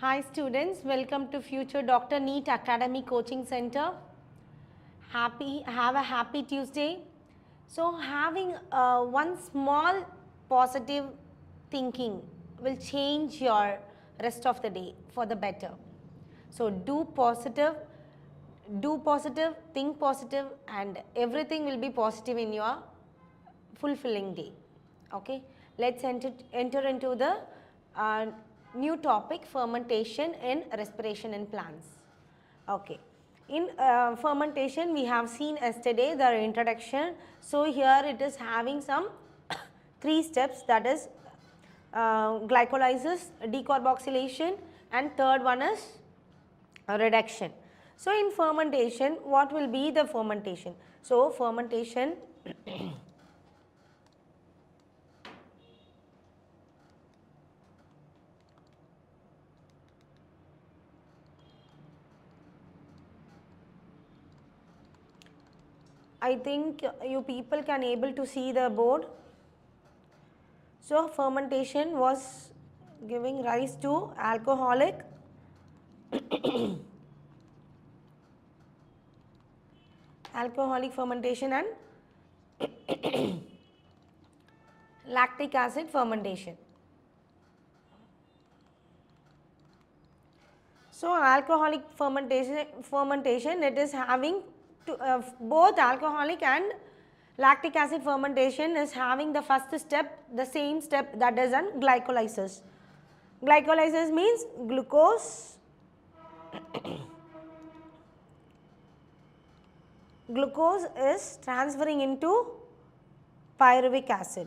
Hi students, welcome to Future Dr. Neet Academy Coaching Center. Have a happy Tuesday. So having one small positive thinking will change your rest of the day for the better. So do positive, think positive, and everything will be positive in your fulfilling day. Okay, let's enter into the new topic, fermentation in respiration in plants. Okay, in fermentation we have seen yesterday the introduction. So here it is having some three steps, that is glycolysis, decarboxylation, and third one is reduction. So in fermentation, what will be the fermentation? So fermentation I think you people can able to see the board. So fermentation was giving rise to alcoholic fermentation and lactic acid fermentation. So alcoholic fermentation it is having both alcoholic and lactic acid fermentation is having the first step, the same step, that is an glycolysis. Glycolysis means glucose is transferring into pyruvic acid.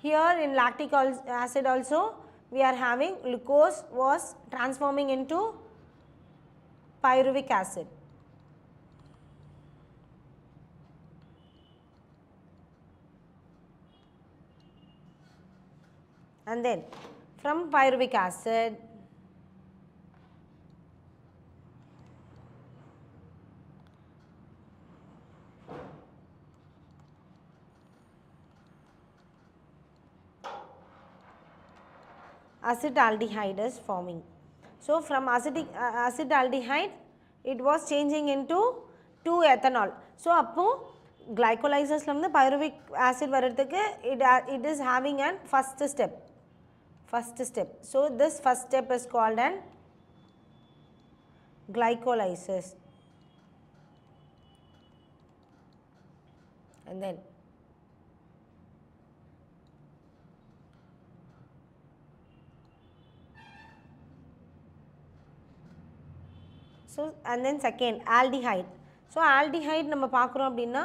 Here in lactic acid also we are having glucose was transforming into pyruvic acid. And then from pyruvic acid acetaldehyde is forming. So from acetaldehyde it was changing into 2-ethanol. So appo glycolysis la irundhu pyruvic acid varadhukku it is having an first step. So this first step is called an glycolysis. And then so and then second aldehyde. So aldehyde நம்ம பார்க்குறோம் அப்படின்னா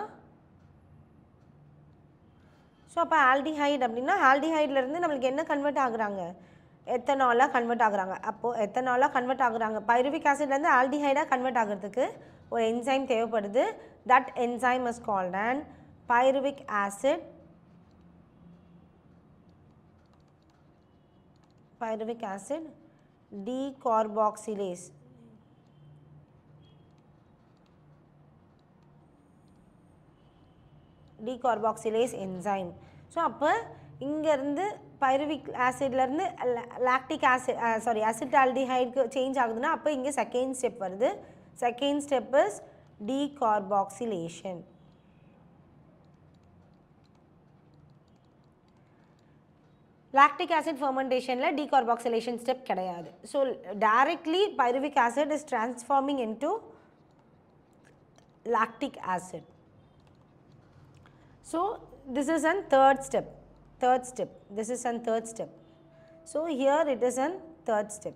so அப்போ aldehyde அப்படின்னா ஆல்டிஹைட்லேருந்து நம்மளுக்கு என்ன convert ஆகுறாங்க, எத்தனாலாக convert ஆகுறாங்க. அப்போது எத்தனாலாக கன்வெர்ட் ஆகுறாங்க, பைருவிக் ஆசிட்லேருந்து ஆல்டிஹைடாக கன்வெர்ட் ஆகிறதுக்கு ஒரு என்சைம் தேவைப்படுது. That enzyme is called and pyruvic acid decarboxylase. Decarboxylase enzyme. So அப்போ இங்கேருந்து பைருவிக் ஆசிட்லேருந்து லாக்டிக் ஆசிட் அசிட்டால்டிஹைடுக்கு சேஞ்ச் ஆகுதுன்னா அப்போ இங்கே செகண்ட் ஸ்டெப் வருது. Second step is decarboxylation. Lactic acid ஃபெர்மெண்டேஷனில் decarboxylation ஸ்டெப் கிடையாது. So directly pyruvic acid is transforming into lactic acid. So this is an third step. This is an third step. So here it is an third step.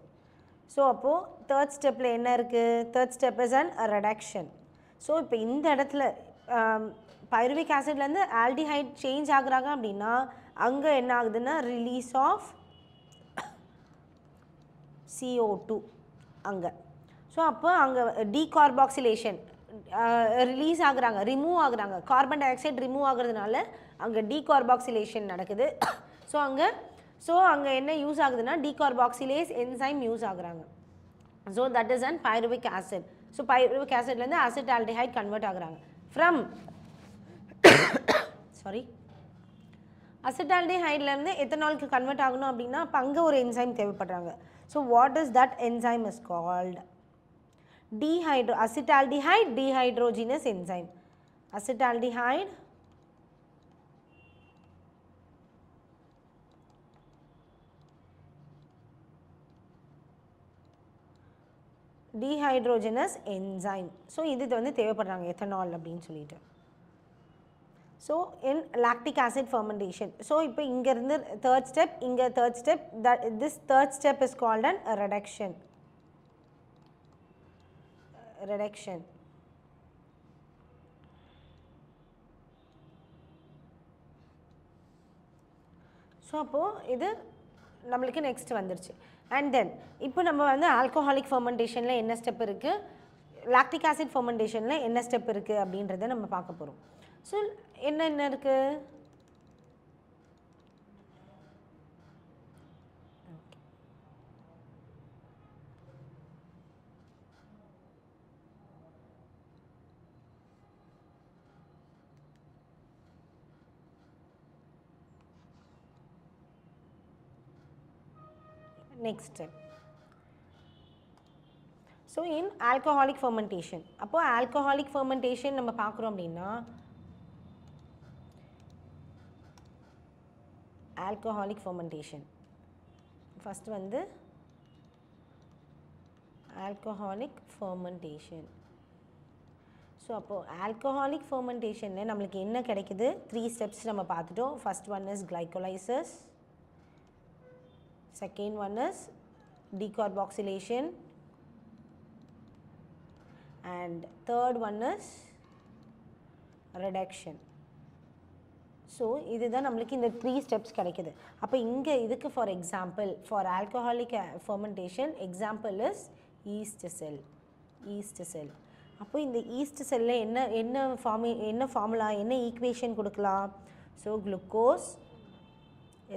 So அப்போ third stepல என்ன இருக்கு, third step is an reduction. So இப்போ இந்த இடத்துல pyruvic ஆசிட்லேருந்து aldehyde change ஆகுறாங்க அப்படின்னா அங்கே என்ன ஆகுதுன்னா ரிலீஸ் ஆஃப் CO2 அங்கே. ஸோ அப்போ அங்கே டீகார்பாக்சிலேஷன் ரிலீஸ் ஆகுறாங்க, ரிமூவ் ஆகுறாங்க, கார்பன் டை ஆக்சைடு ரிமூவ் ஆகுறதுனால அங்கே டீகார்பாக்சிலேஷன் நடக்குது. ஸோ அங்கே என்ன யூஸ் ஆகுதுன்னா டீகார்பாக்சிலேஸ் என்சைம் யூஸ் ஆகுறாங்க. So that is and pyruvic acid. So pyruvic ஆசிட்லேருந்து அசிட்டால்டிஹைட் கன்வெர்ட் ஆகுறாங்க. ஃப்ரம் அசிட்டால்டிஹைட்ல இருந்து எத்தனாலுக்கு கன்வெர்ட் ஆகணும் அப்படின்னா அப்போ அங்கே ஒரு என்சைம் தேவைப்படுறாங்க. So what is that enzyme is called acetaldehyde dehydrogenase enzyme. Acetaldehyde dehydrogenase enzyme. So இது வந்து தேவைப்படுறாங்க எத்தனால் அப்படின்னு சொல்லிட்டு. So in lactic acid fermentation. So இப்போ இங்கேருந்து தேர்ட் ஸ்டெப், இங்கே third step, this third step is called an reduction. Reduction. So அப்போது இது நம்மளுக்கு நெக்ஸ்ட் வந்துருச்சு. அண்ட் தென் இப்போ நம்ம வந்து ஆல்கஹாலிக் ஃபர்மெண்டேஷனில் என்ன ஸ்டெப் இருக்குது, லாக்டிக் ஆசிட் ஃபர்மெண்டேஷனில் என்ன ஸ்டெப் இருக்குது அப்படின்றத நம்ம பார்க்க போகிறோம். ஸோ என்ன இருக்குது, next step. So in alcoholic fermentation, அப்போ alcoholic fermentation நம்ம பார்க்குறோம் அப்படின்னா alcoholic fermentation first வந்து alcoholic fermentation. ஸோ அப்போது alcoholic fermentation நம்மளுக்கு என்ன கிடைக்குது, 3 steps நம்ம பார்த்துட்டோம். first one is glycolysis, second one is decarboxylation, and third one is reduction. So இதுதான் நம்மளுக்கு இந்த 3 steps கிடைக்குது. அப்போ இங்கே இதுக்கு for example for alcoholic fermentation example is yeast cell. Yeast cell. அப்போ இந்த ஈஸ்ட் செல்லில் என்ன ஃபார்முலா, என்ன ஈக்குவேஷன் கொடுக்கலாம். So glucose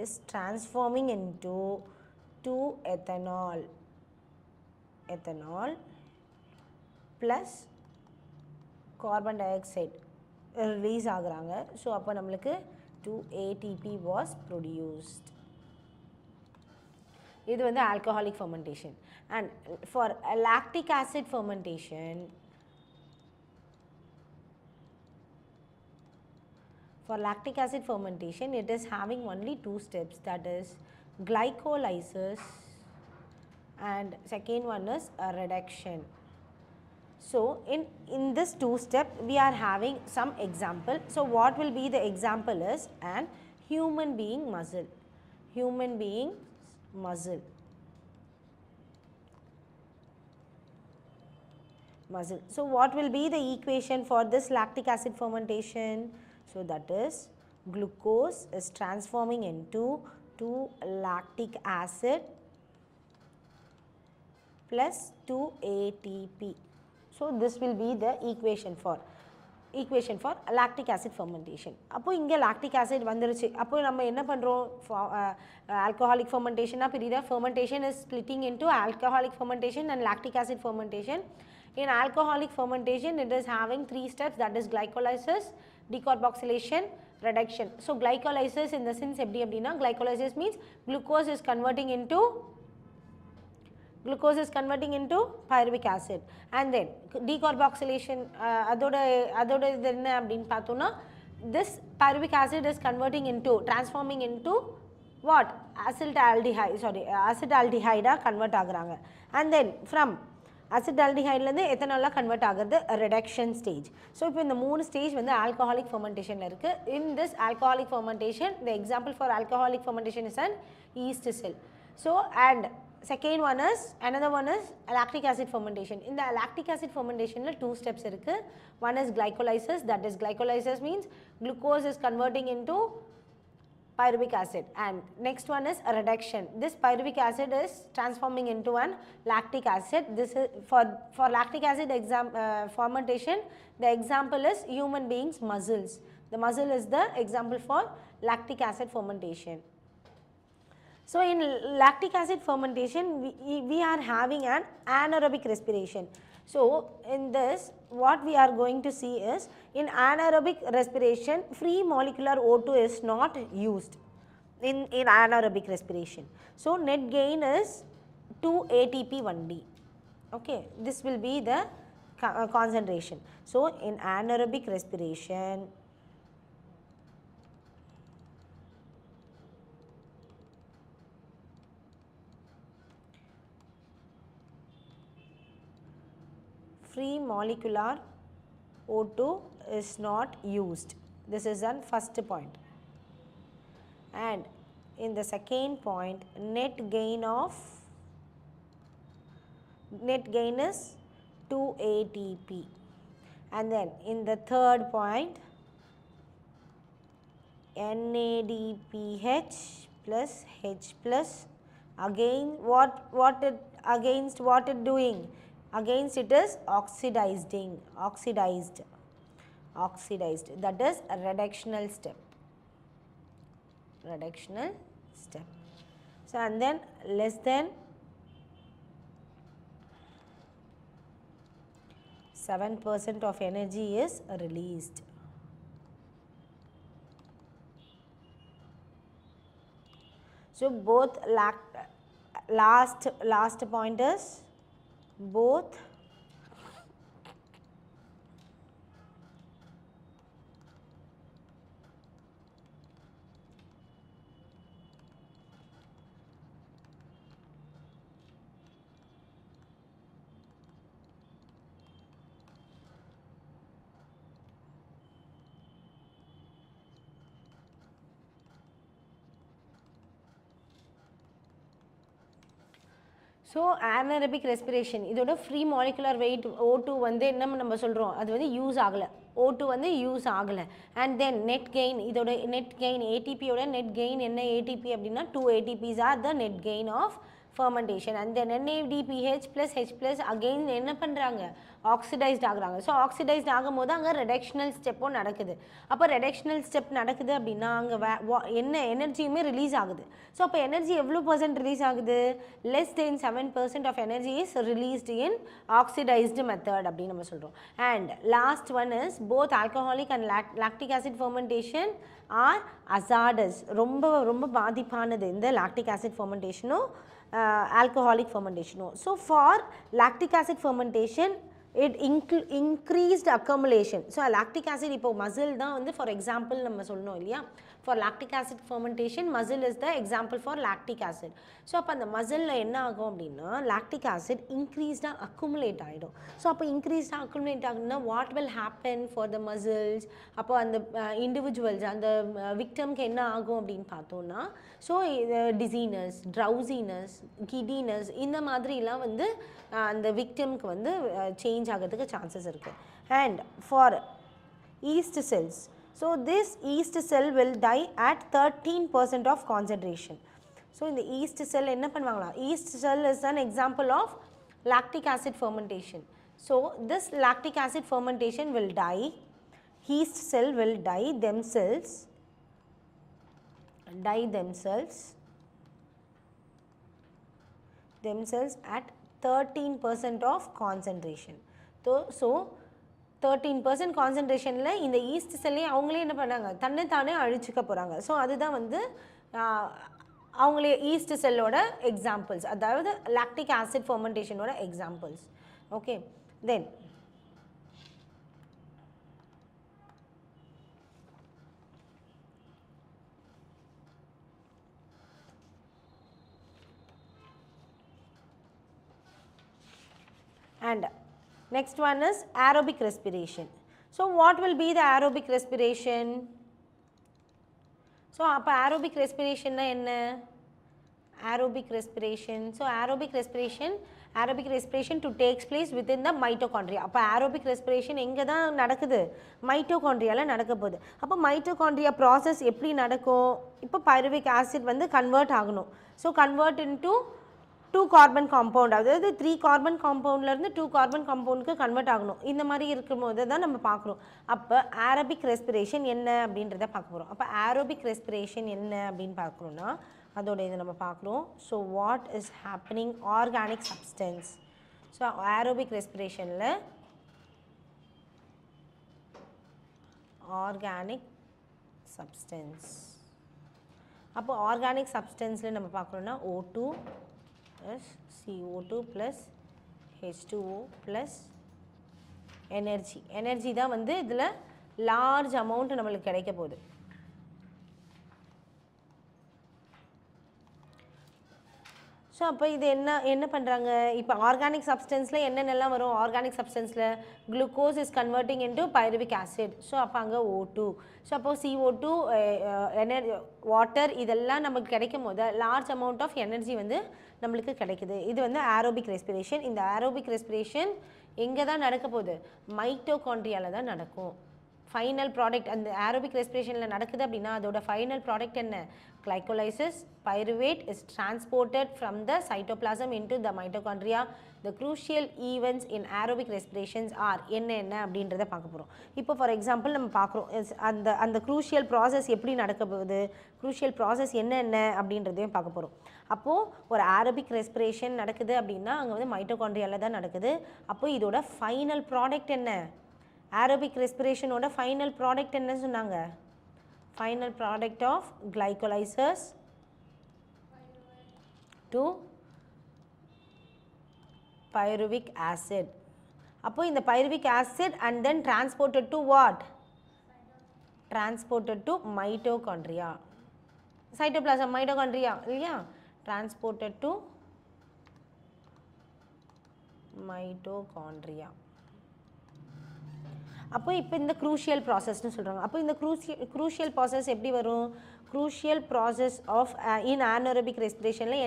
is transforming into 2-ethanol. Ethanol plus carbon dioxide release ஆகுறாங்க. ஸோ அப்போ நம்மளுக்கு 2 ATP was produced. இது வந்து alcoholic fermentation. And for lactic acid fermentation, for lactic acid fermentation, it is having only 2 steps, that is glycolysis and second one is a reduction. So in this 2 step we are having some example. So what will be the example is an human being muscle. Human being muscle. Muscle. So what will be the equation for this lactic acid fermentation? So that is glucose is transforming into 2 lactic acid plus 2 ATP. So this will be the equation for lactic acid fermentation. அப்போ இங்கே lactic acid வந்துருச்சு. அப்போ நம்ம என்ன பண்ணுறோம், alcoholic fermentation Pritha fermentation is splitting into alcoholic fermentation and lactic acid fermentation. In alcoholic fermentation it is having 3 steps, that is glycolysis, decarboxylation, reduction. So glycolysis in the sense எப்படி அப்படின்னா glycolysis means glucose is converting into pyruvic acid, and then decarboxylation அதோட இது என்ன அப்படின்னு பார்த்தோம்னா this pyruvic acid is transforming into what, acetaldehyde convert ஆகுறாங்க, and then from அசிட்டால்டிஹைட்லேருந்து எத்தனாலாக கன்வெர்ட் ஆகிறது ரெடக்ஷன் ஸ்டேஜ். ஸோ இப்போ இந்த 3 ஸ்டேஜ் வந்து ஆல்கஹாலிக் ஃபர்மெண்டேஷனில் இருக்குது. In this alcoholic fermentation the example for alcoholic fermentation is an yeast cell. So and second one is another one is lactic acid fermentation. இந்த lactic acid fermentationல 2 steps இருக்குது. One is glycolysis, that is glycolysis means glucose is converting into pyruvic acid, and next one is a reduction. This pyruvic acid is transforming into an lactic acid. This is for lactic acid fermentation, the example is human beings muscles. The muscle is the example for lactic acid fermentation. So in lactic acid fermentation we are having an anaerobic respiration. So in this what we are going to see is, in anaerobic respiration free molecular O2 is not used in anaerobic respiration. So net gain is 2 ATP 1D. Okay, this will be the concentration. So in anaerobic respiration free molecular O2 is not used. This is the first point. And in the second point, net gain is 2 ATP. And then in the third point, NADPH plus H plus, again what it doing? Against it is oxidized, that is a reductional step. So and then less than 7% of energy is released. So both last point is both so anaerobic respiration இதோட free molecular wait O2 வந்து என்ன நம்ம சொல்கிறோம், அது வந்து use ஆகலை, O2 வந்து use ஆகலை. அண்ட் தென் நெட் கெயின், இதோட நெட் கெயின் ஏடிபியோட நெட் கெயின் என்ன ஏடிபி அப்படின்னா 2 ATPs are the net gain of fermentation. And then NADPH plus H plus again என்ன பண்ணுறாங்க, ஆக்சிடைஸ்ட் ஆகுறாங்க. ஸோ ஆக்சிடைஸ்ட் ஆகும்போது அங்கே ரெடக்ஷனல் ஸ்டெப்பும் நடக்குது. அப்போ ரெடக்ஷனல் ஸ்டெப் நடக்குது அப்படின்னா அங்கே என்ன எனர்ஜியுமே ரிலீஸ் ஆகுது. ஸோ அப்போ எனர்ஜி எவ்வளோ % ரிலீஸ் ஆகுது, less than 7% of energy is released in oxidized method அப்படின்னு நம்ம சொல்கிறோம். And last one is both alcoholic and lactic acid fermentation are அசாடஸ். ரொம்ப பாதிப்பானது இந்த லாக்டிக் ஆசிட் ஃபெர்மெண்டேஷனும் alcoholic fermentation. So for lactic acid fermentation it increased accumulation. So lactic acid இப்போ muscle தான் வந்து for example நம்ம சொல்லணும் இல்லையா, for lactic acid fermentation muscle is the example for lactic acid. So அப்போ அந்த மசிலில் என்ன ஆகும் அப்படின்னா lactic acid increased accumulate ஆகிடும். ஸோ அப்போ increased accumulate ஆகுதுன்னா what will happen for the muscles, அப்போ அந்த individuals அந்த victimக்கு என்ன ஆகும் அப்படின்னு பார்த்தோன்னா, ஸோ dizziness, drowsiness, giddiness இந்த மாதிரிலாம் வந்து அந்த victimக்கு வந்து சேஞ்ச் ஆகிறதுக்கு சான்சஸ் இருக்குது. And for yeast cells, so this yeast cell will die at 13% of concentration. So இந்த yeast cell என்ன பண்ணுவாங்களா, yeast cell is an example of lactic acid fermentation. So this lactic acid fermentation will die, yeast cell will die themselves at 13% of concentration. So 13% கான்சன்ட்ரேஷனில் இந்த east செல்லே அவங்களே என்ன பண்ணாங்க, தன்னைத்தானே அழிச்சிக்க போகிறாங்க. So அதுதான் வந்து அவங்களே ஈஸ்ட் செல்லோட எக்ஸாம்பிள்ஸ், அதாவது லாக்டிக் ஆசிட் ஃபெர்மெண்டேஷனோட examples. Okay, then and next one is aerobic respiration. So what will be the aerobic respiration? So அப்போ aerobic respiration na enna, aerobic respiration, so aerobic respiration to takes place within the mitochondria. அப்போ aerobic respiration எங்கே தான் நடக்குது, மைட்டோகாண்ட்ரியாவில் நடக்க போகுது. அப்போ mitochondria process எப்படி நடக்கும், இப்போ பைருவிக் ஆசிட் வந்து கன்வெர்ட் ஆகணும். So convert into 2 carbon compound, அதாவது 3 கார்பன் காம்பவுண்ட்லேருந்து 2 கார்பன் காம்பவுண்டுக்கு கன்வெர்ட் ஆகணும். இந்த மாதிரி இருக்கும்போது தான் நம்ம பார்க்குறோம். அப்போ ஏரோபிக் ரெஸ்பிரேஷன் என்ன அப்படின்றத பார்க்க போகிறோம். அப்போ ஏரோபிக் ரெஸ்பிரேஷன் என்ன அப்படின்னு பார்க்குறோன்னா அதோட இதை நம்ம பார்க்குறோம். So what is happening, organic substance, so aerobic ரெஸ்பிரேஷனில் ஆர்கானிக் சப்ஸ்டன்ஸ். அப்போ ஆர்கானிக் சப்ஸ்டன்ஸில் நம்ம பார்க்குறோன்னா O2 + CO2 + H2O + எனர்ஜி தான் வந்து இதில் லார்ஜ் அமௌண்ட் நம்மளுக்கு கிடைக்க போகுது. ஸோ அப்போ இது என்ன பண்ணுறாங்க, இப்போ ஆர்கானிக் சப்ஸ்டன்ஸில் என்னென்னலாம் வரும், ஆர்கானிக் சப்ஸ்டன்ஸில் glucose is converting into pyruvic acid. So அப்போ அங்கே O2, ஸோ அப்போ CO2 வாட்டர் இதெல்லாம் நமக்கு கிடைக்கும் போது லார்ஜ் அமௌண்ட் ஆஃப் எனர்ஜி வந்து நம்மளுக்கு கிடைக்குது. இது வந்து ஏரோபிக் ரெஸ்பிரேஷன். இந்த ஏரோபிக் ரெஸ்பிரேஷன் எங்கே தான் நடக்க போகுது, மைட்டோகாண்ட்ரியாவில் தான் நடக்கும். ஃபைனல் ப்ராடக்ட் அந்த ஏரோபிக் ரெஸ்பிரேஷனில் நடக்குது அப்படின்னா அதோட ஃபைனல் ப்ராடக்ட் என்ன, glycolysis, pyruvate is transported from the cytoplasm into the mitochondria. The crucial events in aerobic respirations are என்ன அப்படின்றத பார்க்க போகிறோம். இப்போ ஃபார் எக்ஸாம்பிள் நம்ம பார்க்குறோம் அந்த crucial process எப்படி நடக்க போகுது, crucial process என்ன அப்படின்றதையும் பார்க்க போகிறோம். அப்போது ஒரு aerobic respiration நடக்குது அப்படின்னா அங்கே வந்து மைட்டோகாண்ட்ரியாவில் தான் நடக்குது. அப்போது இதோட ஃபைனல் ப்ராடக்ட் என்ன, aerobic respiration ஓட ஃபைனல் ப்ராடக்ட் என்ன சொன்னாங்க, final product of glycolysis to pyruvic acid. அப்போ இந்த pyruvic acid and then transported to what, transported to mitochondria, cytoplasm mitochondria இல்லையா, transported to mitochondria. அப்போ இப்போ இந்த க்ரூஷியல் ப்ராசஸ்ன்னு சொல்கிறாங்க. அப்போ இந்த க்ரூஷியல் ப்ராசஸ் எப்படி வரும், crucial process of in anaerobic ரெஸ்பிரேஷனில்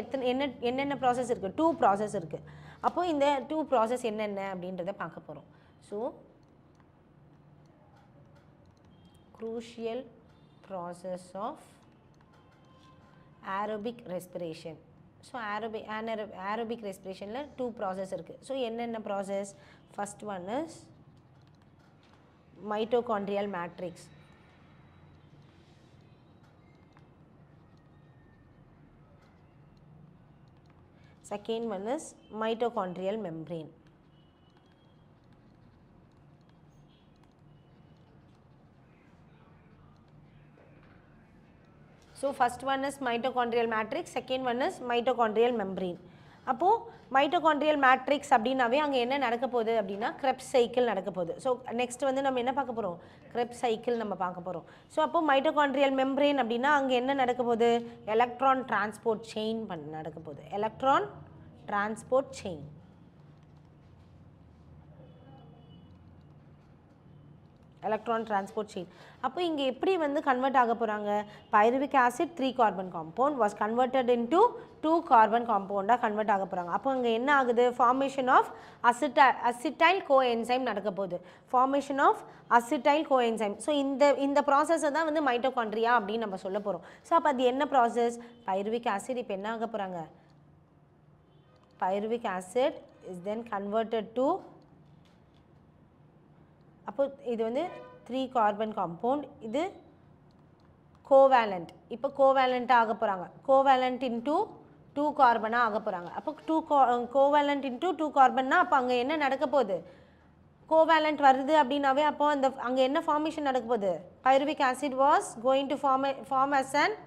என்னென்ன ப்ராசஸ் இருக்குது, 2 ப்ராசஸ் இருக்குது. அப்போது இந்த 2 ப்ராசஸ் என்னென்ன அப்படின்றத பார்க்க போகிறோம். So crucial process of aerobic respiration. So aerobic ரெஸ்பிரேஷனில் 2 ப்ராசஸ் இருக்குது. ஸோ என்னென்ன process, first one is mitochondrial matrix. Second one is mitochondrial membrane. So first one is mitochondrial matrix, second one is mitochondrial membrane. அப்போது mitochondrial matrix அப்படின்னாவே அங்கே என்ன நடக்க போகுது அப்படின்னா கிரெப்ஸ் சைக்கிள் நடக்க போகுது. ஸோ நெக்ஸ்ட் வந்து நம்ம என்ன பார்க்க போகிறோம், கிரெப்ஸ் சைக்கிள் நம்ம பார்க்க போகிறோம். ஸோ அப்போது மைட்டோகாண்ட்ரியல் மெம்ப்ரேன் அப்படின்னா அங்கே என்ன நடக்க போகுது, எலக்ட்ரான் டிரான்ஸ்போர்ட் செயின் நடக்க போகுது, electron transport chain. Electron transport chain. அப்போ இங்கே எப்படி வந்து கன்வெர்ட் ஆக போகிறாங்க, pyruvic acid 3 carbon compound was converted into 2 carbon காம்பவுண்டாக கன்வெர்ட் ஆக போகிறாங்க. அப்போ அங்கே என்ன ஆகுது, ஃபார்மேஷன் ஆஃப் அசிட்டைல் கோஎன்சைம் நடக்க போகுது, formation of acetyl coenzyme. So இந்த ப்ராசஸை தான் வந்து மைட்டோகாண்ட்ரியா அப்படின்னு நம்ம சொல்ல போகிறோம். ஸோ அப்போ அது என்ன ப்ராசஸ், பைருவிக் ஆசிட் இப்போ என்ன ஆக போகிறாங்க, pyruvic acid is then converted to, அப்போ இது வந்து 3 கார்பன் காம்பவுண்ட், இது கோவேலண்ட். இப்போ கோவேலண்ட்டாக ஆக போகிறாங்க, கோவேலண்ட் இன்டூ 2 கார்பனாக ஆக போகிறாங்க. அப்போ கோவேலண்ட் இன்டூ 2 கார்பன்னா அப்போ அங்கே என்ன நடக்க போகுது, கோவேலண்ட் வருது அப்படின்னாவே அப்போ அந்த அங்கே என்ன ஃபார்மேஷன் நடக்க போகுது, pyruvic acid was going to form as an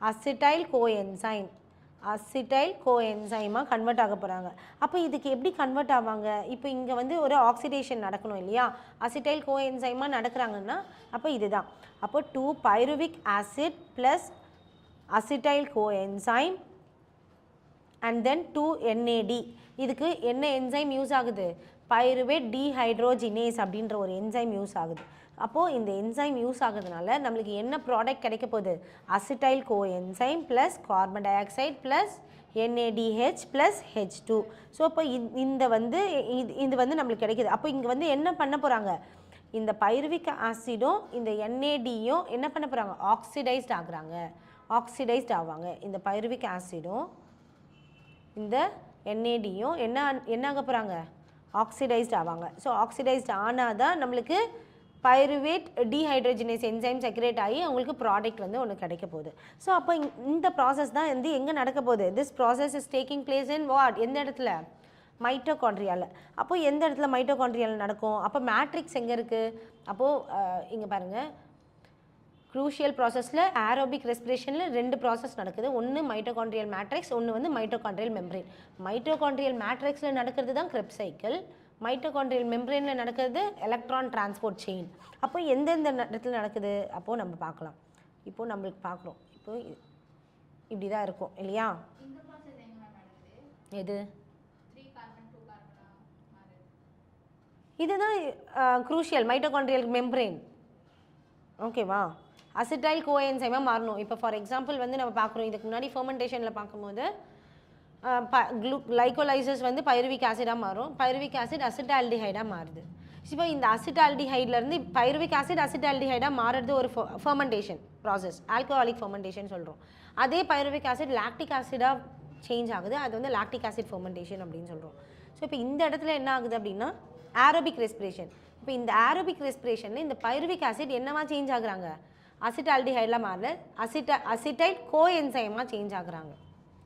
acetyl coenzyme, acetyl கோஎன்சைமாக கன்வெர்ட் ஆக போகிறாங்க. அப்போ இதுக்கு எப்படி கன்வெர்ட் ஆவாங்க, இப்போ இங்கே வந்து ஒரு ஆக்சிடேஷன் நடக்கணும் இல்லையா, அசிட்டைல் கோஎன்சைமாக நடக்கிறாங்கன்னா அப்போ இதுதான். அப்போ 2 pyruvic acid plus acetyl coenzyme and then 2 NAD. இதுக்கு என்ன என்சைம் யூஸ் ஆகுது, பைருவேட் டீஹைட்ரோஜினேஸ் அப்படின்ற ஒரு என்சைம் யூஸ் ஆகுது. அப்போது இந்த என்சைம் யூஸ் ஆகுறதுனால நம்மளுக்கு என்ன ப்ராடக்ட் கிடைக்க போகுது, acetyl coenzyme plus carbon di oxide plus NADH plus H2. So அப்போ இது வந்து நம்மளுக்கு கிடைக்கிது. அப்போ இங்கே வந்து என்ன பண்ண போகிறாங்க, இந்த பைருவிக் ஆசிடும் இந்த NADயும் என்ன பண்ண போகிறாங்க, ஆக்சிடைஸ்ட் ஆகுறாங்க, ஆக்சிடைஸ்ட் ஆவாங்க. இந்த பைருவிக் ஆசிடும் இந்த NADயும் என்ன ஆக போகிறாங்க, ஆக்சிடைஸ்ட் ஆவாங்க. ஸோ ஆக்சிடைஸ்ட் ஆனால் தான் நம்மளுக்கு பைருவேட் டீஹைட்ரோஜினேஸ் என்சைம் செக்ரேட் ஆகி அவங்களுக்கு ப்ராடக்ட் வந்து ஒன்று கிடைக்க போகுது. ஸோ அப்போ இந்த ப்ராசஸ் தான் வந்து எங்கே நடக்க போகுது, this process is taking place in what, எந்த இடத்துல, மைட்டோகாண்ட்ரியால. அப்போ எந்த இடத்துல மைட்டோகாண்ட்ரியால நடக்கும்? அப்போ மேட்ரிக்ஸ் எங்கே இருக்குது? அப்போது இங்கே பாருங்கள், குரூஷியல் ப்ராசஸில் ஏரோபிக் ரெஸ்பிரேஷனில் 2 ப்ராசஸ் நடக்குது. ஒன்று மைட்டோகாண்ட்ரியல் மேட்ரிக்ஸ், ஒன்று வந்து மைட்டோகாண்ட்ரியல் மெம்பரேன். மைட்டோகாண்ட்ரியல் மேட்ரிக்ஸில் நடக்கிறது தான் கிரெப்ஸ் சைக்கிள், மைட்டோகாண்ட்ரியல் மெம்பரேனில் நடக்கிறது எலக்ட்ரான் டிரான்ஸ்போர்ட் செயின். அப்போ எந்தெந்த இடத்துல நடக்குது அப்போது நம்ம பார்க்கலாம். இப்போது நம்மளுக்கு பார்க்குறோம், இப்போது இப்படி தான் இருக்கும் இல்லையா? எது இதுதான் குரூஷியல் மைட்டோகாண்ட்ரியல் மெம்பரேன். ஓகேவா? அசிட்டைல் கோஎன்சைமாக மாறணும். இப்போ ஃபார் எக்ஸாம்பிள் வந்து நம்ம பார்க்குறோம், இதுக்கு முன்னாடி ஃபெர்மெண்டேஷனில் பார்க்கும்போது கிளைகோலைசஸ் வந்து பைருவிக் ஆசிடாக மாறும், பைருவிக் ஆசிட் அசிட்டால்டிஹைடாக மாறுது. இப்போ இந்த அசிட்டால்டிஹைட்லேருந்து பைருவிக் ஆசிட் அசிட்டால்டிஹைடாக மாறுறது ஒரு ஃபெர்மெண்டேஷன் ப்ராசஸ், ஆல்கஹாலிக் ஃபெர்மெண்டேஷன் சொல்கிறோம். அதே பைருவிக் ஆசிட் லாக்டிக் ஆசிடாக சேஞ்ச் ஆகுது, அது வந்து லாக்டிக் ஆசிட் ஃபெர்மெண்டேஷன் அப்படின்னு சொல்கிறோம். ஸோ இப்போ இந்த இடத்துல என்ன ஆகுது அப்படின்னா ஏரோபிக் ரெஸ்பிரேஷன். இப்போ இந்த ஏரோபிக் ரெஸ்பிரேஷனில் இந்த பைருவிக் ஆசிட் என்னவா சேஞ்ச் ஆகுறாங்க? அசிட்டால்டிஹைடில் மாறல, அசிட்டைல் கோஎன்சைமாக சேஞ்ச் ஆகுறாங்க,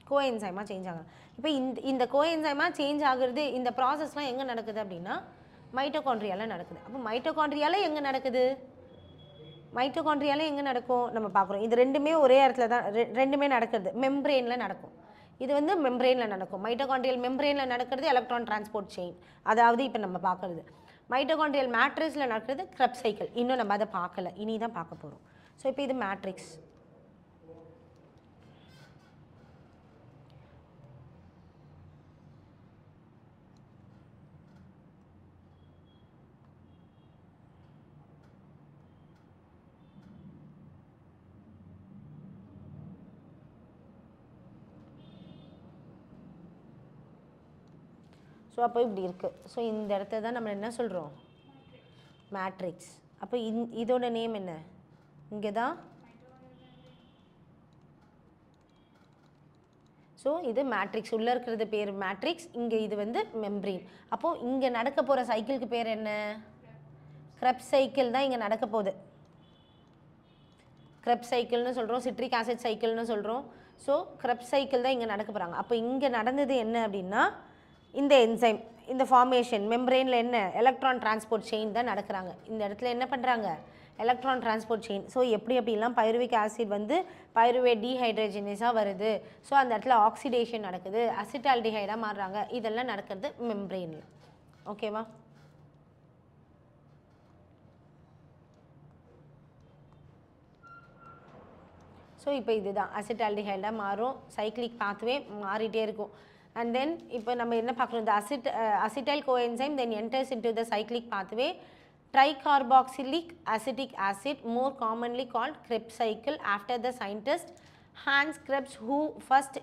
கோஎன்சைமாக சேஞ்ச் ஆகுறாங்க. இப்போ இந்த கோஎன்சைமாக சேஞ்ச் ஆகுறது, இந்த ப்ராசஸ்லாம் எங்கே நடக்குது அப்படின்னா மைட்டோகாண்ட்ரியால நடக்குது. அப்போ மைட்டோகாண்ட்ரியால எங்கே நடக்குது? மைட்டோகாண்ட்ரியால எங்கே நடக்கும் நம்ம பார்க்குறோம். இது ரெண்டுமே ஒரே இடத்துல தான் ரெண்டுமே நடக்குது, மெம்பரேனில் நடக்கும். இது வந்து மெம்பரேனில் நடக்கும். மைட்டோகாண்ட்ரியல் மெம்பரேனில் நடக்கிறது எலக்ட்ரான் டிரான்ஸ்போர்ட் செயின், அதாவது இப்போ நம்ம பார்க்குறது. மைட்டோகாண்ட்ரியல் மேட்ரிக்ஸில் நடக்கிறது கிரெப்ஸ் சைக்கிள், இன்னும் நம்ம அதை பார்க்கல, இனி தான் பார்க்க போகிறோம். ஸோ இப்போ இது மேட்ரிக்ஸ். ஸோ அப்போ இப்படி இருக்குது. ஸோ இந்த இடத்த தான் நம்ம என்ன சொல்கிறோம்? மேட்ரிக்ஸ். அப்போ இதோட நேம் என்ன? இங்கே தான். ஸோ இது மேட்ரிக்ஸ், உள்ளே இருக்கிறது பேர் மேட்ரிக்ஸ், இங்கே இது வந்து மெம்பரேன். அப்போது இங்கே நடக்க போகிற சைக்கிளுக்கு பேர் என்ன? கிரெப்ஸ் சைக்கிள் தான் இங்கே நடக்க போகுது. கிரெப்ஸ் சைக்கிள்னு சொல்கிறோம், சிட்ரிக் ஆசிட் சைக்கிள்னு சொல்கிறோம். ஸோ கிரெப்ஸ் சைக்கிள் தான் இங்கே நடக்க போகிறாங்க. அப்போ இங்கே நடந்தது என்ன அப்படின்னா இந்த என்சைம், இந்த ஃபார்மேஷன் மெம்பரேனில் என்ன எலக்ட்ரான் டிரான்ஸ்போர்ட் செயின் தான் நடக்கிறாங்க. இந்த இடத்துல என்ன பண்ணுறாங்க? Electron transport chain. ஸோ எப்படிலாம் பைருவிக் ஆசிட் வந்து பைருவேட் டீஹைட்ரஜனேஸாக வருது, ஸோ அந்த இடத்துல ஆக்சிடேஷன் நடக்குது, அசிட்டால்டிஹைடாக மாறுறாங்க, இதெல்லாம் நடக்கிறது மெம்பரேனில். ஓகேவா? ஸோ இப்போ இதுதான் அசிட்டால்டிஹைடாக மாறும், சைக்ளிக் பாத்வே மாறிட்டே இருக்கும். And then இப்போ நம்ம என்ன பார்க்குறோம்? இந்த acetyl coenzyme then enters into the cyclic pathway. Tricarboxylic acetic acid, more commonly called Krebs cycle, after the scientist Hans Krebs who first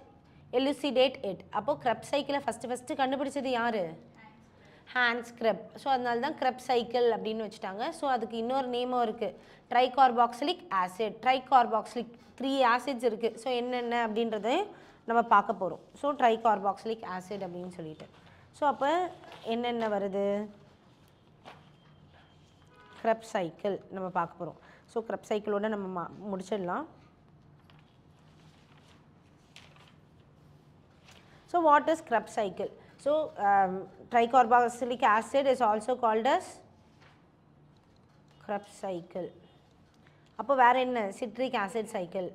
elucidate it. அப்போ Krebs cycle ஃபஸ்ட்டு கண்டுபிடிச்சது யார்? Hans Krebs. ஸோ அதனால தான் Krebs cycle அப்படின்னு வச்சுட்டாங்க. So அதுக்கு இன்னொரு நேமும் இருக்குது, ட்ரைகார்பாக்சிலிக் ஆசிட். ட்ரைகார்பாக்சிலிக் 3 ஆசிட்ஸ் இருக்குது. ஸோ என்னென்ன அப்படின்றத நம்ம பார்க்க போகிறோம். ஸோ ட்ரைகார்பாக்சிலிக் ஆசிட் அப்படின்னு சொல்லிட்டு. ஸோ அப்போ என்னென்ன வருது? கிரெப் சைக்கிள் நம்ம பார்க்க போகிறோம். ஸோ கிரெப் சைக்கிளோட நம்ம முடிச்சிடலாம். So what is Krebs cycle? So tricarboxylic acid is also called as Krebs cycle. அப்போ வேற என்ன? citric acid cycle.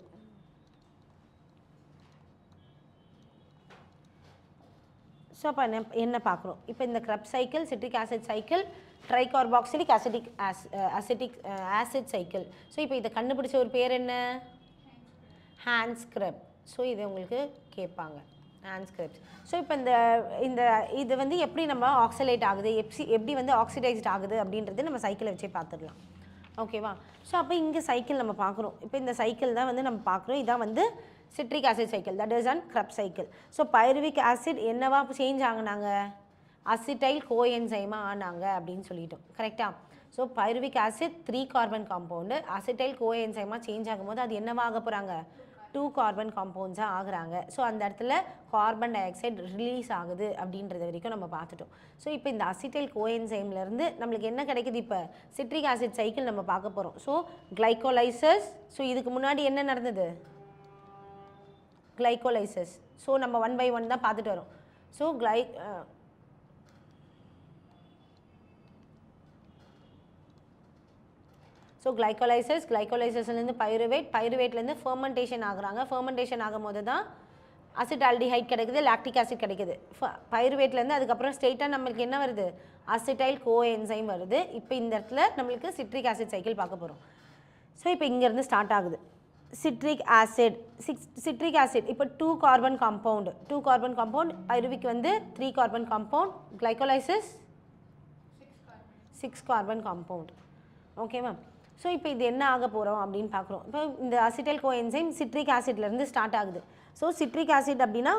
ஸோ அப்போ என்ன பார்க்குறோம்? இப்போ இந்த Krebs cycle, citric acid cycle, tricarboxylic acid cycle. So இப்போ இதை கண்டுபிடிச்ச ஒரு பேர் என்ன? Hans Krebs. ஸோ இதை உங்களுக்கு கேட்பாங்க, ஹான்ஸ் கிரெப்ஸ். ஸோ இப்போ இது வந்து எப்படி நம்ம ஆக்சிலேட் ஆகுது, எப்படி வந்து ஆக்சிடைஸ்ட் ஆகுது அப்படின்றது நம்ம சைக்கிளை வச்சே பார்த்துடலாம். ஓகேவா? ஸோ அப்போ இங்கே சைக்கிள் நம்ம பார்க்குறோம். இப்போ இந்த சைக்கிள் தான் வந்து நம்ம பார்க்குறோம். இதான் வந்து citric acid cycle, that is an Krebs cycle. So pyruvic acid என்னவா சேஞ்ச் ஆகினாங்க? அசிட்டைல் கோஎன்சைமாக ஆனாங்க அப்படின்னு சொல்லிட்டோம். கரெக்டாக? So pyruvic acid 3 carbon compound, acetyl கோஎன்சைமாக சேஞ்ச் ஆகும்போது அது என்னவா ஆக போகிறாங்க? 2 கார்பன் காம்பவுண்ட்ஸாக ஆகுறாங்க. ஸோ அந்த இடத்துல கார்பன் டை ஆக்சைடு ரிலீஸ் ஆகுது அப்படின்றது வரைக்கும் நம்ம பார்த்துட்டோம். ஸோ இப்போ இந்த அசிட்டைல் கோஎன்சைம்லேருந்து நம்மளுக்கு என்ன கிடைக்குது? இப்போ சிட்ரிக் ஆசிட் சைக்கிள் நம்ம பார்க்க போகிறோம். ஸோ கிளைகோலைசஸ். ஸோ இதுக்கு முன்னாடி என்ன நடந்தது? கிளைகோலைசஸ். ஸோ நம்ம 1 by 1 தான் பார்த்துட்டு வரோம். ஸோ ஸோ கிளைகோலைசஸ்லேருந்து பைருவேட்லேருந்து ஃபெர்மெண்டேஷன் ஆகுறாங்க. ஃபெர்மெண்டேஷன் ஆகும்போது தான் அசிட்டால்டிஹைட் கிடைக்குது, லாக்டிக் ஆசிட் கிடைக்குது. பைருவேட்லேருந்து அதுக்கப்புறம் ஸ்ட்ரெயிட்டாக நம்மளுக்கு என்ன வருது, அசிட்டைல் கோஎன்சைம் வருது. இப்போ இந்த இடத்துல நம்மளுக்கு சிட்ரிக் ஆசிட் சைக்கிள் பார்க்க போகிறோம். ஸோ இப்போ இங்கேருந்து ஸ்டார்ட் ஆகுது சிட்ரிக் ஆசிட். இப்போ 2 கார்பன் காம்பவுண்ட், பைருவிக் வந்து 3 carbon compound, glycolysis 6 carbon compound. Okay ma'am. So இப்போ இது என்ன ஆக போகிறோம் அப்படின்னு பார்க்குறோம். இப்போ இந்த அசிட்டைல் கோஎன்சைம் சிட்ரிக் ஆசிட்லேருந்து ஸ்டார்ட் ஆகுது. ஸோ சிட்ரிக் ஆசிட் அப்படின்னா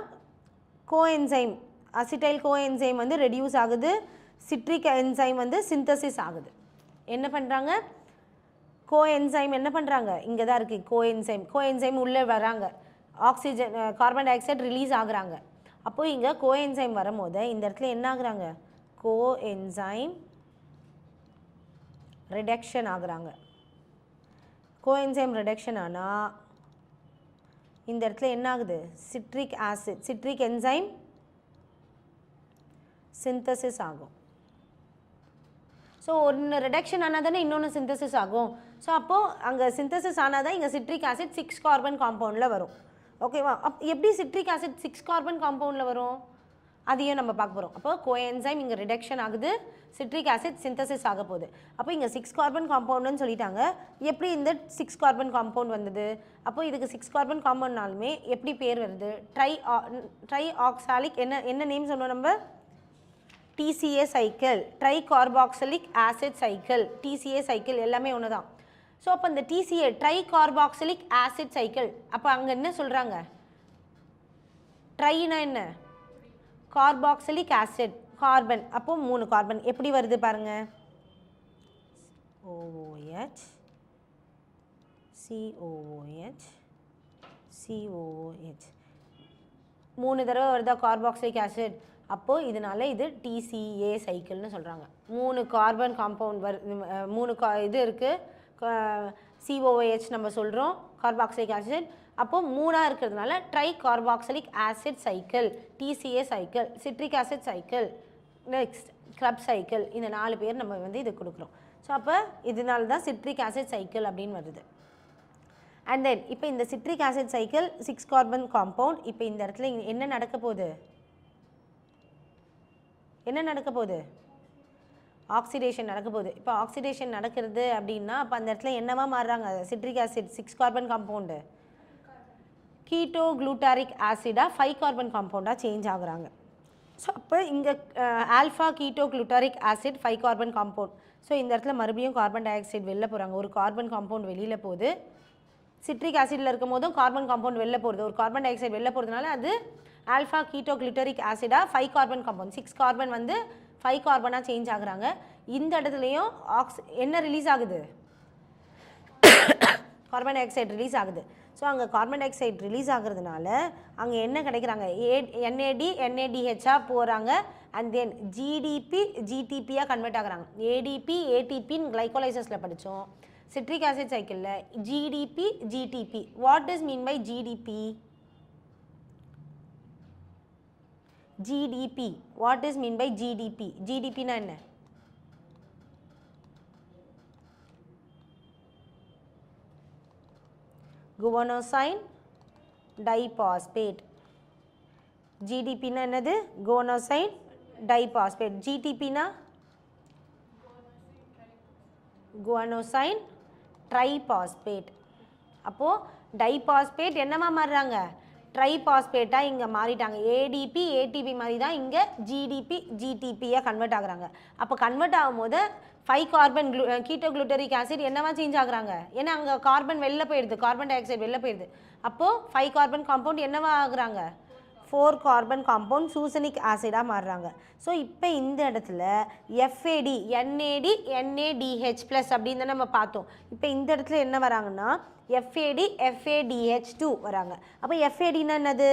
கோஎன்சைம், அசிட்டைல் கோஎன்சைம் வந்து ரெடியூஸ் ஆகுது, சிட்ரிக் என்சைம் வந்து சிந்தசிஸ் ஆகுது. என்ன பண்ணுறாங்க, கோஎன்சைம் என்ன பண்ணுறாங்க, இங்கே தான் இருக்குது கோஎன்சைம் உள்ளே வராங்க, oxygen carbon dioxide release ஆகுறாங்க. அப்போது இங்கே கோஎன்சைம் வரும்போது இந்த இடத்துல என்ன ஆகுறாங்க, கோஎன்சைம் ரிடக்ஷன் ஆகுறாங்க. கோஎன்சைம் ரிடக்ஷன் ஆனால் இந்த இடத்துல என்ன ஆகுது, சிட்ரிக் என்சைம் சிந்தசிஸ் ஆகும். ஸோ ஒன்று ரிடக்ஷன் ஆனால் தானே இன்னொன்று சிந்தசிஸ் ஆகும். ஸோ அப்போது அங்கே சிந்தசிஸ் ஆனால் தான் இங்கே சிட்ரிக் ஆசிட் 6 கார்பன் காம்பவுண்டில் வரும். ஓகேவா. எப்படி சிட்ரிக் ஆசிட் 6 கார்பன் காம்பவுண்டில் வரும் அதையும் நம்ம பார்க்க போகிறோம். அப்போ கோஎன்சைம் இங்கே ரிடக்ஷன் ஆகுது, சிட்ரிக் ஆசிட் சிந்தசிஸ் ஆக போகுது. அப்போ இங்கே 6 கார்பன் காம்பவுண்டுன்னு சொல்லிட்டாங்க. எப்படி இந்த 6 கார்பன் காம்பவுண்ட் வந்தது, அப்போ இதுக்கு 6 கார்பன் காம்பவுண்ட்னாலுமே எப்படி பேர் வருது, ட்ரை ஆக்சாலிக் என்ன நேம் சொன்னோம் நம்ம, TCA cycle, try carboxylic acid cycle, TCA cycle எல்லாமே ஒன்று தான். ஸோ அப்போ இந்த TCA try carboxylic acid cycle, அப்போ அங்கே என்ன சொல்கிறாங்க, ட்ரைனா என்ன, கார்பாக்சிலிக் ஆசிட், கார்பன், அப்போ 3 கார்பன் எப்படி வருது பாருங்க, OOH COOH COOH 3 தடவை வருதா கார்பாக்சிலிக் ஆசிட். அப்போது இதனால இது TCA சைக்கிள்னு சொல்கிறாங்க. 3 கார்பன் காம்பவுண்ட் 3 இது இருக்குது, COOH நம்ம சொல்கிறோம் கார்பாக்சிலிக் ஆசிட். அப்போது 3ஆக இருக்கிறதுனால try carboxylic acid cycle, TCA cycle, citric acid cycle, next Krebs cycle, இந்த 4 பேர் நம்ம வந்து இது கொடுக்குறோம். ஸோ அப்போ இதனால தான் சிட்ரிக் ஆசிட் சைக்கிள் அப்படின்னு வருது. அண்ட் தென் இப்போ இந்த citric acid cycle 6 carbon compound. இப்போ இந்த இடத்துல என்ன நடக்க போகுது, ஆக்சிடேஷன் நடக்க போகுது. இப்போ ஆக்சிடேஷன் நடக்கிறது அப்படின்னா அப்போ அந்த இடத்துல என்னவா மாறுறாங்க, citric acid 6 carbon compound keto glutaric ஆசிடாக 5 கார்பன் காம்பவுண்டாக சேஞ்ச் ஆகுறாங்க. ஸோ அப்போ இங்கே alpha keto glutaric acid 5 carbon compound. So இந்த இடத்துல மறுபடியும் கார்பன் டை ஆக்சைடு வெளில போகிறாங்க, ஒரு கார்பன் காம்பவுண்ட் வெளியில் போகுது. சிட்ரிக் ஆசிடில் இருக்கும் போதும் கார்பன் காம்பவுண்ட் வெளில போகிறது, ஒரு கார்பன் டை ஆக்சைடு வெளில போகிறதுனால அது ஆல்ஃபா கீட்டோ குளூட்டரிக் ஆசிடாக 5 கார்பன் காம்பவுண்ட், 6 கார்பன் வந்து 5 கார்பனாக சேஞ்ச் ஆகுறாங்க. இந்த இடத்துலையும் என்ன ரிலீஸ் ஆகுது, கார்பன் டை ஆக்சைடு ரிலீஸ் ஆகுது. ஸோ அங்கே கார்பன் டை ஆக்சைடு ரிலீஸ் ஆகுறதுனால அங்கே என்ன கிடைக்கிறாங்க, NADH போகிறாங்க. அண்ட் தென் GTPயாக கன்வெர்ட் ஆகுறாங்க. ADP-ATPன்னு கிளைகோலைசஸில் படித்தோம். சிட்ரிக் ஆசிட் சைக்கிளில் GTP. What is mean by GDP? What is mean by GDPனா என்ன, குவானோசைன் டைபாஸ்பேட். GDPனா என்னது, குவானோசைன் டைபாஸ்பேட். GTPனா குவானோசைன் ட்ரைபாஸ்பேட். அப்போது டைபாஸ்பேட் என்னவா மாறுறாங்க, ட்ரைபாஸ்பேட்டாக இங்கே மாறிட்டாங்க. ADP-ATP மாதிரி தான் இங்கே GTPயாக கன்வெர்ட் ஆகுறாங்க. அப்போ கன்வெர்ட் ஆகும்போது 5 கார்பன் கீட்டோ குளூட்டரிக் ஆசிட் என்னவா சேஞ்ச் ஆகுறாங்க, ஏன்னா அங்கே கார்பன் வெளில போயிடுது, கார்பன் டை ஆக்சைடு வெளில போயிடுது. அப்போது 5 கார்பன் காம்பவுண்ட் என்னவா ஆகுறாங்க, 4 கார்பன் காம்பவுண்ட் சூசனிக் ஆசிடாக மாறுறாங்க. ஸோ இப்போ இந்த இடத்துல FAD NADH ப்ளஸ் அப்படின்னு தான் நம்ம பார்த்தோம். இப்போ இந்த இடத்துல என்ன வராங்கன்னா FADH2 வராங்க. அப்போ FADனா என்னது,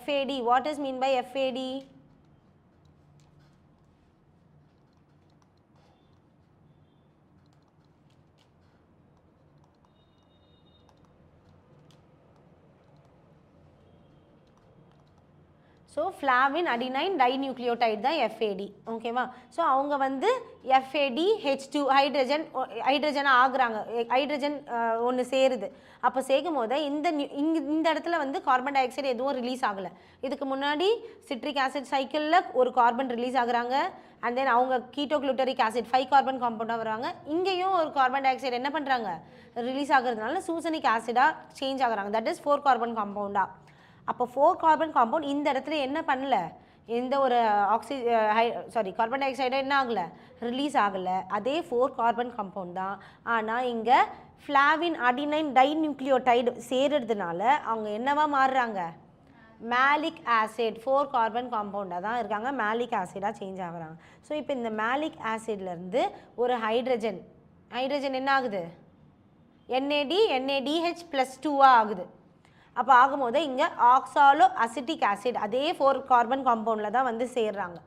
FAD what is mean by FAD? So flavin adenine dinucleotide தான் FAD. ஓகேவா? ஸோ அவங்க வந்து FADH2 ஹைட்ரஜன் ஆகுறாங்க. ஹைட்ரஜன் ஒன்று சேருது. அப்போ சேர்க்கும் போது இந்த இடத்துல வந்து கார்பன் டை ஆக்சைடு எதுவும் ரிலீஸ் ஆகலை. இதுக்கு முன்னாடி சிட்ரிக் ஆசிட் சைக்கிளில் ஒரு கார்பன் ரிலீஸ் ஆகுறாங்க. அண்ட் தென் அவங்க கீட்டோக்ளூட்டரிக் ஆசிட் 5 கார்பன் காம்பவுண்டாக வராங்க. இங்கேயும் ஒரு கார்பன் டை ஆக்சைடு என்ன பண்ணுறாங்க, ரிலீஸ் ஆகுறதுனால சூசனிக் ஆசிடாக சேஞ்ச் ஆகுறாங்க. தட் இஸ் 4 கார்பன் காம்பவுண்டாக. அப்போ 4 கார்பன் காம்பவுண்ட் இந்த இடத்துல என்ன பண்ணல, எந்த ஒரு கார்பன் டை ஆக்சைடு என்ன ஆகலை, ரிலீஸ் ஆகலை. அதே 4 கார்பன் காம்பவுண்ட் தான். ஆனால் இங்கே ஃப்ளாவின் அடினைன் டைநியூக்ளியோடைடு சேர்றதுனால அவங்க என்னவா மாறுறாங்க, மேலிக் ஆசிட் 4 கார்பன் காம்பவுண்டாக தான் இருக்காங்க, மேலிக் ஆசிடாக சேஞ்ச் ஆகுறாங்க. ஸோ இப்போ இந்த மேலிக் ஆசிட்லேருந்து ஒரு ஹைட்ரஜன் என்ன ஆகுது, NADH+2 ஆகுது. அப்போ ஆகும்போது இங்கே ஆக்சாலோ அசிட்டிக் ஆசிட் அதே 4 கார்பன் காம்பவுண்டில் தான் வந்து சேர்றாங்க,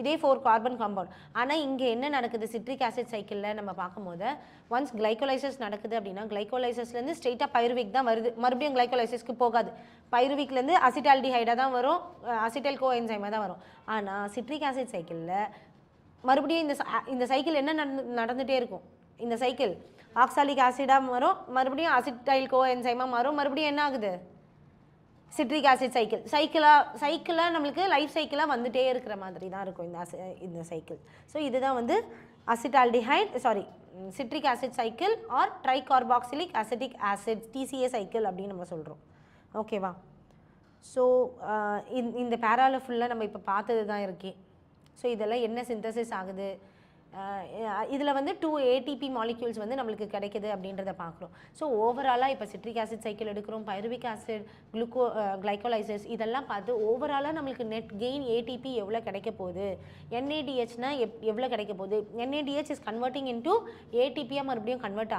இதே 4 கார்பன் காம்பவுண்ட். ஆனால் இங்கே என்ன நடக்குது, சிட்ரிக் ஆசிட் சைக்கிளில் நம்ம பார்க்கும்போது ஒன்ஸ் கிளைகோலைசிஸ் நடக்குது அப்படின்னா கிளைகோலைசிஸ்லேருந்து ஸ்ட்ரெயிட்டாக பைருவிக் தான் வருது, மறுபடியும் கிளைகோலைசிஸ்க்கு போகாது. பைருவிக்லேருந்து அசிட்டால்டிஹைடாக தான் வரும், அசிட்டைல் கோ என்சைமாக தான் வரும். ஆனால் சிட்ரிக் ஆசிட் சைக்கிளில் மறுபடியும் இந்த சைக்கிள் என்ன நடந்துகிட்டே இருக்கும், இந்த சைக்கிள் ஆக்சாலிக் ஆசிடாக வரும், மறுபடியும் அசிட்டைல் கோ என்சைமாக மாறும், மறுபடியும் என்ன ஆகுது, சிட்ரிக் ஆசிட் சைக்கிளாக நம்மளுக்கு லைஃப் சைக்கிளாக வந்துகிட்டே இருக்கிற மாதிரி தான் இருக்கும் இந்த சைக்கிள். ஸோ இதுதான் வந்து citric acid cycle R tricarboxylic acetic acid TCA cycle அப்படின்னு நம்ம சொல்கிறோம். ஓகேவா? ஸோ இந்த பேரால ஃபுல்லாக நம்ம இப்போ பார்த்தது தான் இருக்கே. ஸோ இதெல்லாம் என்ன சிந்தசிஸ் ஆகுது, இதில் வந்து 2 ATP மாலிக்யூல்ஸ் வந்து நம்மளுக்கு கிடைக்குது அப்படின்றத பார்க்குறோம். ஸோ ஓவராலாக இப்போ சிட்ரிக் ஆசிட் சைக்கிள் எடுக்கிறோம், பைருவிக் ஆசிட், கிளைகோலைசிஸ் இதெல்லாம் பார்த்து ஓவராலாக நம்மளுக்கு நெட் கெயின் ATP எவ்வளோ கிடைக்க போகுது, NADHனா எவ்வளோ கிடைக்க போகுது, NADH இஸ் கன்வெர்ட்டிங் இன்டூ ATPயாக மறுபடியும் கன்வெர்ட் ஆகும்.